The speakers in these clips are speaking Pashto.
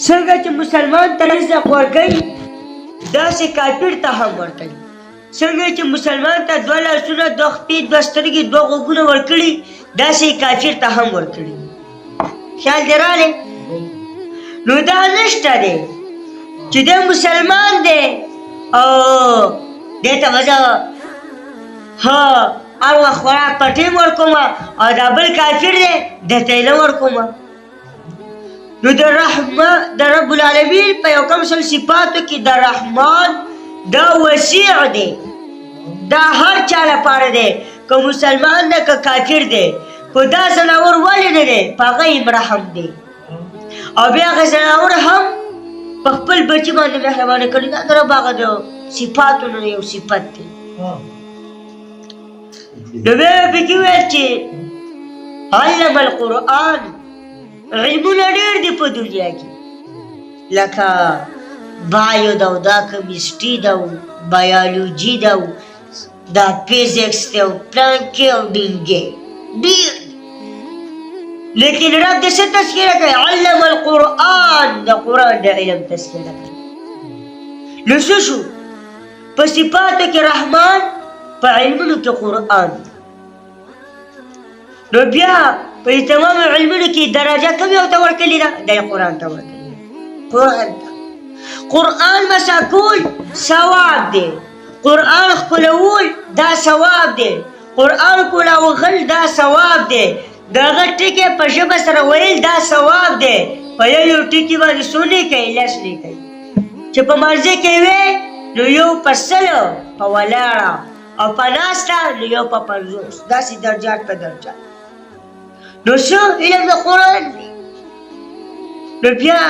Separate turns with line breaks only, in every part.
څنګه چې مسلمان ته رزق ورکوي داسې کافر ته هم ورکوي. څنګه چې مسلمان ته 2 لاسونه 2 خپې 2 سترګې 2 غوږونه ورکړي داسې کافر ته هم ورکړي. خیال دې راغلی؟ نو دا نشته دی چې دی مسلمان دی او دې ته به زه هر وخت خوراک په ټیم ورکوم او دا بل کافر دی دې ته یې نه ورکوم. نو د رب العالمین په یو کم شل صفاتو کې د رحمان دا وسیع دی، دا هر چا لپاره دی، که مسلمان دی که کافر دی. خو دا ځناور ولې نه دی؟ په هغه یې رحم دی او بیا هغه ځناور هم په خپل بچي باندې مهربانه کړي. دا د رب هغه د صفاتو نه یو صفت دی. نو بیا یې پکې ویل چې علم القرآن علمونه ډېر دي په دنیا کې، لکه بایو ده او دا کمیسټري ده او بایولوجي ده او دا فزیکس دی او پلانکې او ډینګې ډېر دي. لیکن رب د څه تذکره کوي؟ علم القرآن، د قرآن د علم تذکره کوي. نو څه شو؟ په صفاتو کې رحمان، په علمونو کې قرآن. نو بیا په تمام علمونو کې درجه کوم یو ته ورکړې ده؟ دا قرآن ته ورکړې ده. قرآن ته قرآن مسا کول ثواب دی، قرآن خپلول دا ثواب دی، قرآن کولول دا ثواب دی، د هغه ټکي په ژبه سره ویل دا ثواب دی. په یو ټکي باندې څو نه کوي؟ 10 نه کوي. چې په مازه کې وي نو یو په 100 په ولاړه او په ناسته نو یو په 50 داسې درجات په درجات. نو څه علم د قرآن دی. نو بیا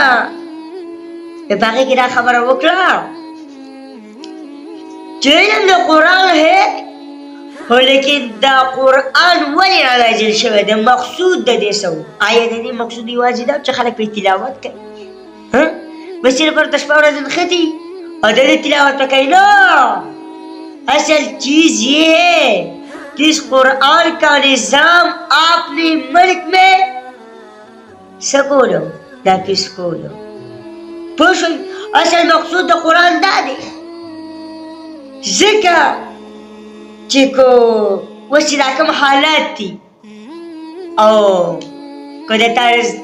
په هغې کې دا خبره وکړه چې علم د قرآن ہے خو لیکن دا قرآن ولې نازل شوی دی؟ مقصود د دې څه و؟ آیا د دې مقصود یوازې دا چې خلک پرې تلاوت کوي؟ بس صرف ورته شپه ورځ نښتي اور دل تلاوت پہ کہی نو اصل چیز یہ ہے کہ اس قرآن کا نظام آپ نے ملک میں سکولو لیکن سکولو پوشن اصل مقصود دا قرآن دا دے ذکر چکو وسی راکم حالات تھی او کو دا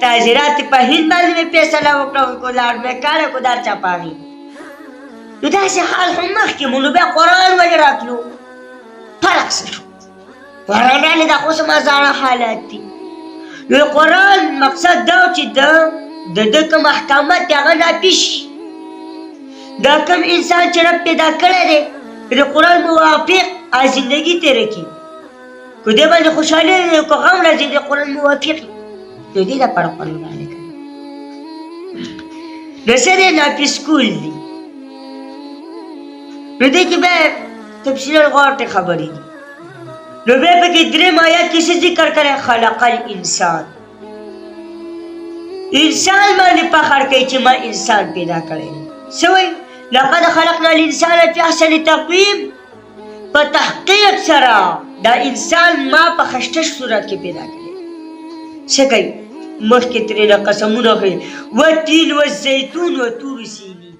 تاجرات پا ہند بازی میں پیسہ لگو کو لار میں کالا کو دار چاپاگی نو داسې حال هم مخکې مو نو بیا قرآن ولې راتلو؟ فرق څه شو؟ قرآن رالې دا خو څه مزاړه حالات دي. نو قرآن مقصد دا و چې د ده کوم احکامات دي هغه نافظ شي. دا کوم انسان چې رب پیدا کړی دی د قرآن موافق زندګي تېره کړي، که دې باندې خوشحالي دی که غم راځي د قرآن موافق وي نو دې لپاره قرآن رالې کړی. نو څه دی؟ نافظ کول دي. نو دې کې بیا تفصیلا غور ته خبرې دي. نو بیا پکې درېیم آیات کې څه ذکر کړی؟ خلق الانسان، انسان باندې فخر کوي چې ما انسان پیدا کړی دی. څه وایي؟ لقد خلقنا الانسان فی احسن تقویم، په تحقیق سره دا انسان ما په ښایسته صورت کې پیدا کړی. څه کوي؟ مخکې ترېنه قسمونه کوي والتین والزیتون وطور سینین.